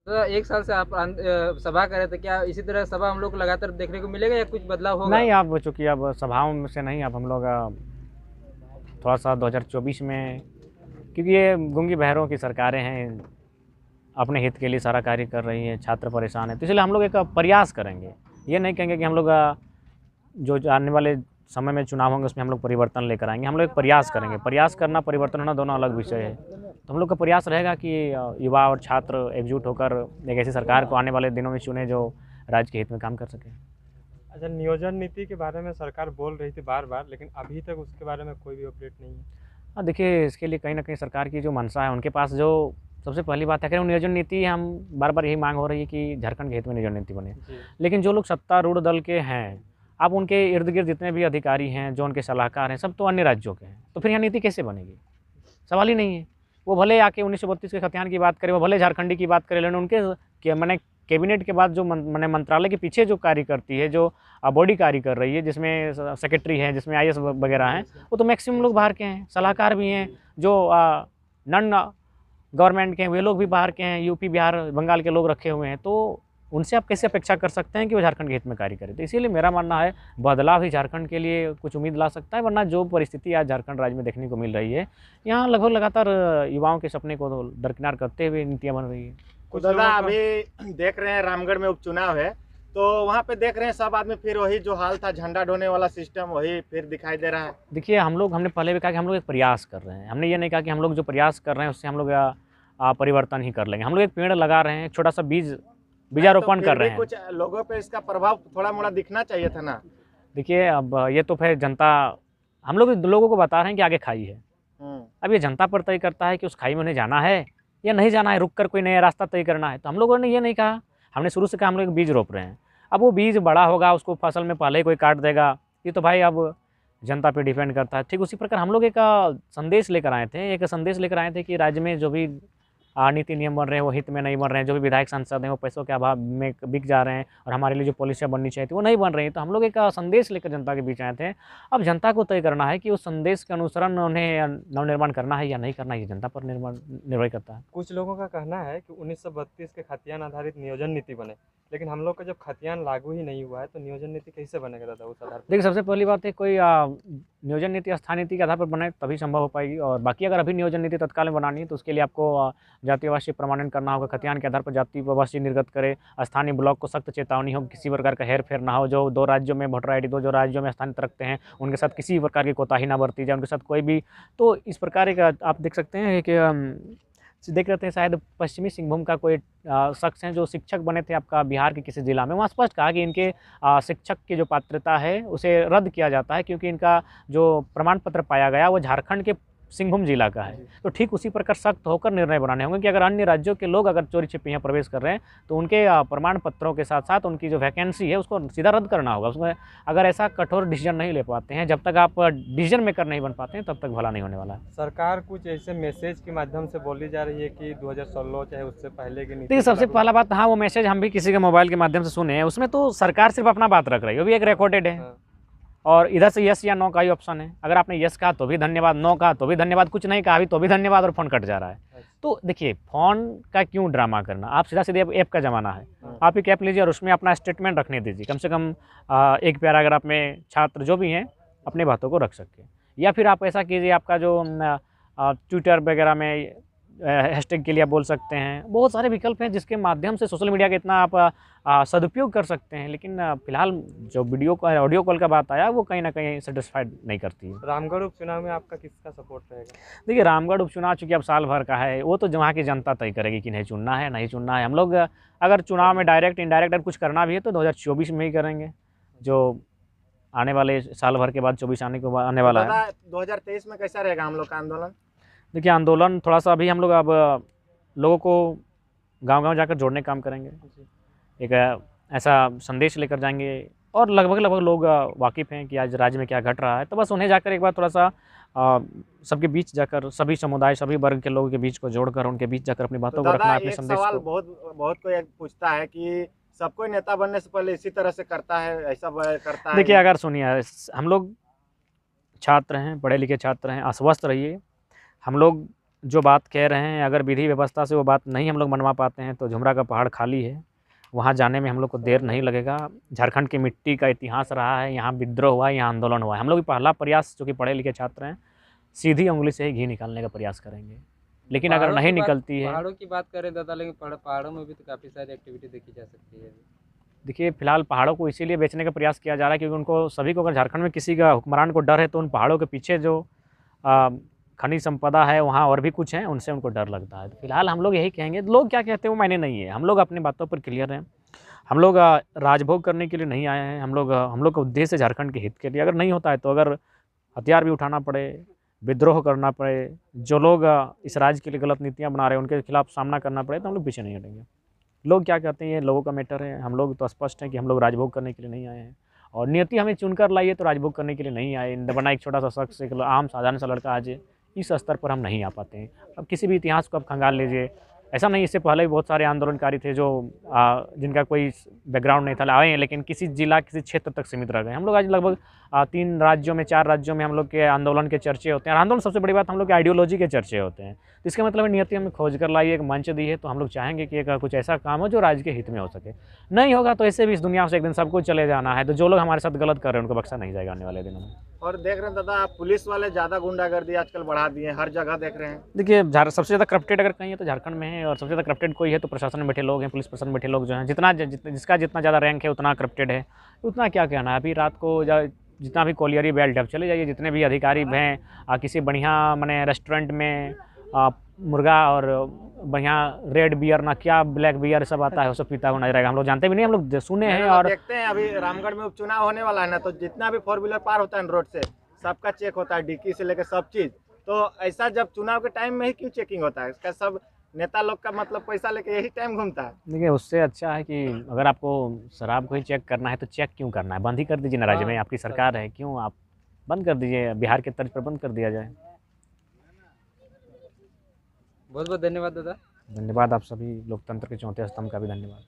तो 1 साल से आप सभा कर रहे थे, क्या इसी तरह सभा हम लोग को लगातार देखने को मिलेगा या कुछ बदलाव होगा? नहीं, अब चूँकि अब सभाओं में से नहीं, अब हम लोग थोड़ा-सा 2024 में, क्योंकि ये गूंगी बहरों की सरकारें हैं, अपने हित के लिए सारा कार्य कर रही हैं, छात्र परेशान हैं, तो इसलिए हम लोग एक प्रयास करेंगे। ये नहीं कहेंगे कि हम लोग जो आने वाले समय में चुनाव होंगे उसमें हम लोग परिवर्तन लेकर आएँगे। हम लोग एक प्रयास करेंगे। प्रयास करना, परिवर्तन होना दोनों अलग विषय है। तो हम लोग का प्रयास रहेगा कि युवा और छात्र एकजुट होकर एक ऐसी सरकार को आने वाले दिनों में चुने जो राज्य के हित में काम कर सके। अच्छा, नियोजन नीति के बारे में सरकार बोल रही थी बार-बार, लेकिन अभी तक उसके बारे में कोई भी अपडेट नहीं है। हाँ, देखिए, इसके लिए कहीं न कहीं सरकार की जो मंशा है, उनके पास जो सबसे पहली बात है कि नियोजन नीति, हम बार-बार यही माँग हो रही है कि झारखंड के हित में नियोजन नीति बने। जी। लेकिन जो लोग सत्तारूढ़ दल के हैं, अब उनके इर्द-गिर्द जितने भी अधिकारी हैं, जो उनके सलाहकार हैं, सब तो अन्य राज्यों के हैं। तो फिर यहाँ नीति कैसे बनेगी? सवाल ही नहीं है। वो भले आके 1932 के खतियान की बात करें, वो भले झारखंडी की बात करें, लेकिन उनके के माने कैबिनेट के बाद जो माने मंत्रालय के पीछे जो कार्य करती है, जो बॉडी कार्य कर रही है, जिसमें सेक्रेटरी हैं, जिसमें आईएएस वगैरह हैं, वो तो मैक्सिमम लोग बाहर के हैं। सलाहकार भी हैं, जो नॉन गवर्नमेंट के हैं, वे लोग भी बाहर के हैं, यूपी, बिहार, बंगाल के लोग रखे हुए हैं। तो उनसे आप कैसे अपेक्षा कर सकते हैं कि वो झारखंड के हित में कार्य करें? तो इसीलिए मेरा मानना है, बदलाव ही झारखंड के लिए कुछ उम्मीद ला सकता है, वरना जो परिस्थिति आज झारखंड राज्य में देखने को मिल रही है, यहाँ लगभग लगातार युवाओं के सपने को दरकिनार करते हुए नीतियाँ बन रही है। तो दादा, अभी देख रहे हैं रामगढ़ में उपचुनाव है, तो वहाँ पे देख रहे हैं सब आदमी फिर वही जो हाल था, झंडा ढोने वाला सिस्टम वही फिर दिखाई दे रहा है। देखिए, हमने पहले भी कहा कि हम लोग एक प्रयास कर रहे हैं। हमने ये नहीं कहा कि हम लोग जो प्रयास कर रहे हैं उससे हम लोग परिवर्तन ही कर लेंगे। हम लोग एक पेड़ लगा रहे हैं, एक छोटा-सा बीजारोपण तो कर फिर रहे भी हैं। कुछ लोगों पे इसका प्रभाव थोड़ा मोड़ा दिखना चाहिए था ना। देखिए, अब ये तो फिर जनता, हम लोग लोगों को बता रहे हैं कि आगे खाई है। अब ये जनता पर तय करता है कि उस खाई में उन्हें जाना है या नहीं जाना है, रुक कर कोई नया रास्ता तय करना है। तो हम लोगों ने ये नहीं कहा, हमने शुरू से कहा हम लोग बीज रोप रहे हैं। अब वो बीज बड़ा होगा, उसको फसल में पहले ही कोई काट देगा, ये तो भाई अब जनता पे डिपेंड करता है। ठीक उसी प्रकार हम लोग एक संदेश लेकर आए थे कि राज्य में जो भी नीति नियम बन रहे हैं वो हित में नहीं बन रहे हैं। जो भी विधायक सांसद हैं वो पैसों के अभाव में बिक जा रहे हैं और हमारे लिए जो पॉलिसियाँ बननी चाहिए थी वो नहीं बन रही। तो हम लोग एक संदेश लेकर जनता के बीच आए थे। अब जनता को तय करना है कि उस संदेश के अनुसरण उन्हें नवनिर्माण करना है या नहीं करना है, ये जनता पर निर्भर करता है। कुछ लोगों का कहना है कि 1932 के खतियान आधारित नियोजन नीति बने, लेकिन हम लोग का जब खतियान लागू ही नहीं हुआ है तो नियोजन नीति कैसे बनेगा दादा उस आधार पर? देखिए, सबसे पहली बात है, कोई नियोजन नीति स्थायी नीति के आधार पर बने तभी संभव हो पाएगी। और बाकी अगर अभी नियोजन नीति तत्काल में बनानी है तो उसके लिए आपको जातिवासी प्रमाणन करना होगा। खतियान के आधार पर जातिवासी निर्गत करे, स्थानीय ब्लॉक को सख्त चेतावनी हो, किसी प्रकार का हेर फेर ना हो। जो 2 राज्यों में वोटर आईडी, जो राज्यों में स्थानित रखते हैं, उनके साथ किसी प्रकार की कोताही ना बरती जाए, उनके साथ कोई भी। तो इस प्रकार का आप देख सकते हैं कि देख रहे थे, शायद पश्चिमी सिंहभूम का कोई शख्स हैं जो शिक्षक बने थे आपका बिहार के किसी ज़िला में। वहाँ स्पष्ट कहा कि इनके शिक्षक की जो पात्रता है उसे रद्द किया जाता है, क्योंकि इनका जो प्रमाण पत्र पाया गया वो झारखंड के सिंहभूम जिला का है। तो ठीक उसी प्रकार सख्त होकर निर्णय बनाने होंगे कि अगर अन्य राज्यों के लोग अगर चोरी छिपे यहाँ प्रवेश कर रहे हैं तो उनके प्रमाण पत्रों के साथ साथ उनकी जो वैकेंसी है उसको सीधा रद्द करना होगा। उसमें अगर ऐसा कठोर डिसीजन नहीं ले पाते हैं, जब तक आप डिसीजन मेकर नहीं बन पाते हैं, तब तक भला नहीं होने वाला है। सरकार कुछ ऐसे मैसेज के माध्यम से बोली जा रही है कि 2016 चाहे उससे पहले की नीति। देखिए, सबसे पहला बात, हाँ, वो मैसेज हम भी किसी के मोबाइल के माध्यम से सुने हैं। उसमें तो सरकार सिर्फ अपना बात रख रही है, वो भी एक रिकॉर्डेड है। हाँ। और इधर से यस या नो का ही ऑप्शन है। अगर आपने यस कहा तो भी धन्यवाद, नो कहा तो भी धन्यवाद, कुछ नहीं कहा भी तो भी धन्यवाद, और फ़ोन कट जा रहा है। तो देखिए, फ़ोन का क्यों ड्रामा करना? आप सीधा ऐप का ज़माना है। आप एक ऐप लीजिए और उसमें अपना स्टेटमेंट रखने दीजिए। कम से कम एक पैराग्राफ में छात्र जो भी हैं अपनी बातों को रख सकें। या फिर आप ऐसा कीजिए, आपका जो ट्विटर वगैरह में हैशटैग के लिए आप बोल सकते हैं। बहुत सारे विकल्प हैं जिसके माध्यम से सोशल मीडिया का इतना आप सदुपयोग कर सकते हैं। लेकिन फिलहाल जो ऑडियो कॉल का बात आया वो कहीं ना कहीं सेटिस्फाइड नहीं करती है। रामगढ़ उपचुनाव में आपका किसका सपोर्ट रहेगा? देखिए, रामगढ़ उपचुनाव चूँकि अब साल भर का है, वो तो वहाँ की जनता तय करेगी कि नहीं चुनना है, नहीं चुनना है। हम लोग अगर चुनाव में डायरेक्ट इनडायरेक्ट अगर कुछ करना भी है तो 2024 में ही करेंगे, जो आने वाले साल भर के बाद 24 आने वाला है। 2023 में कैसा रहेगा हम लोग का आंदोलन? देखिए, आंदोलन थोड़ा सा अभी हम लोग अब लोगों को गांव-गांव जाकर जोड़ने का काम करेंगे। एक ऐसा संदेश लेकर जाएंगे और लगभग लोग वाकिफ़ हैं कि आज राज्य में क्या घट रहा है। तो बस उन्हें जाकर एक बार थोड़ा सा सबके बीच जाकर, सभी समुदाय, सभी वर्ग के लोगों के बीच को जोड़कर उनके बीच जाकर अपनी बातों को रखना है, अपने संदेश सवाल को। बहुत कोई पूछता है कि सब कोई नेता बनने से पहले इसी तरह से करता है, ऐसा करता है। देखिए, अगर सुनिए, हम लोग छात्र हैं, पढ़े लिखे छात्र हैं, आश्वस्त रहिए। हम लोग जो बात कह रहे हैं, अगर विधि व्यवस्था से वो बात नहीं हम लोग मनवा पाते हैं तो झुमरा का पहाड़ खाली है, वहाँ जाने में हम लोग को देर नहीं लगेगा। झारखंड की मिट्टी का इतिहास रहा है, यहाँ विद्रोह हुआ है, यहाँ आंदोलन हुआ है। हम लोग भी पहला प्रयास, जो कि पढ़े लिखे छात्र हैं, सीधी उंगली से ही घी निकालने का प्रयास करेंगे। लेकिन अगर पहाड़ों नहीं की बात- निकलती है, पहाड़ों की बात करें दादा, लेकिन पहाड़ों में भी तो काफ़ी सारी एक्टिविटी देखी जा सकती है। देखिए फिलहाल पहाड़ों को इसीलिए बेचने का प्रयास किया जा रहा है क्योंकि उनको सभी को, अगर झारखंड में किसी का हुक्मरान को डर है तो उन पहाड़ों के पीछे जो खनिज संपदा है वहाँ और भी कुछ है, उनसे उनको डर लगता है। तो फिलहाल हम लोग यही कहेंगे, लोग क्या कहते हैं वो मायने नहीं है, हम लोग अपनी बातों पर क्लियर हैं। हम लोग राजभोग करने के लिए नहीं आए हैं, हम लोग का उद्देश्य है झारखंड के हित के लिए। अगर नहीं होता है तो अगर हथियार भी उठाना पड़े, विद्रोह करना पड़े, जो लोग इस राज्य के लिए गलत नीतियाँ बना रहे हैं उनके खिलाफ सामना करना पड़े, तो हम लोग पीछे नहीं हटेंगे। लोग क्या कहते हैं ये लोगों का मैटर है, हम लोग तो स्पष्ट हैं कि हम लोग राजभोग करने के लिए नहीं आए हैं और नियति हमें चुनकर लाई है तो राजभोग करने के लिए नहीं आए। बना एक छोटा सा शख्स, एक आम साधारण सा लड़का आज इस स्तर पर हम नहीं आ पाते हैं। अब किसी भी इतिहास को आप खंगाल लीजिए, ऐसा नहीं, इससे पहले भी बहुत सारे आंदोलनकारी थे जो जिनका कोई बैकग्राउंड नहीं था, आए हैं लेकिन किसी जिला किसी क्षेत्र तक सीमित रह गए। हम लोग आज लगभग 3 राज्यों में 4 राज्यों में हम लोग के आंदोलन के चर्चे होते हैं और आंदोलन सबसे बड़ी बात हम लोग के आइडियोलॉजी के चर्चे होते हैं। तो इसका मतलब नियति हमें खोज कर लाई, एक मंच दी है, तो हम लोग चाहेंगे कि एक कुछ ऐसा काम हो जो राज्य के हित में हो सके। नहीं होगा तो ऐसे भी इस दुनिया से एक दिन सबको चले जाना है, तो जो लोग हमारे साथ गलत कर रहे हैं उनको बख्शा नहीं जाएगा आने वाले दिनों में। और देख रहे हैं दादा, पुलिस वाले ज़्यादा गुंडागर्दी आजकल बढ़ा दिए हैं, हर जगह देख रहे हैं। देखिए सबसे ज़्यादा करप्टेड अगर कहीं है तो झारखंड में है, और सबसे ज़्यादा करप्टेड कोई है तो प्रशासन में बैठे लोग हैं, पुलिस प्रशासन में बैठे लोग जो हैं। जिसका जितना ज़्यादा रैंक है उतना करप्टेड है, उतना क्या कहना है। अभी रात को जितना भी कोलियरी बेल्ट है, चले जाइए, जितने भी अधिकारी हैं किसी बढ़िया माने रेस्टोरेंट में मुर्गा और बढ़िया रेड बियर ना क्या ब्लैक बियर सब आता है, वो सब पीता हुआ नजर आएगा। हम लोग जानते भी नहीं, हम लोग सुने हैं। और देखते हैं अभी रामगढ़ में उपचुनाव होने वाला है ना, तो जितना भी 4 व्हीलर पार होता है रोड से सबका चेक होता है, डिक्की से लेकर सब चीज़। तो ऐसा जब चुनाव के टाइम में ही क्यों चेकिंग होता है? इसका सब नेता लोग का मतलब पैसा लेके यही टाइम घूमता है। देखिए उससे अच्छा है कि अगर आपको शराब को ही चेक करना है तो चेक क्यों करना है, बंद ही कर दीजिए ना। राज्य में आपकी सरकार है, क्यों आप बंद कर दीजिए, बिहार के तर्ज पर बंद कर दिया जाए। बहुत बहुत धन्यवाद दादा। धन्यवाद, आप सभी लोकतंत्र के चौथे स्तंभ का भी धन्यवाद।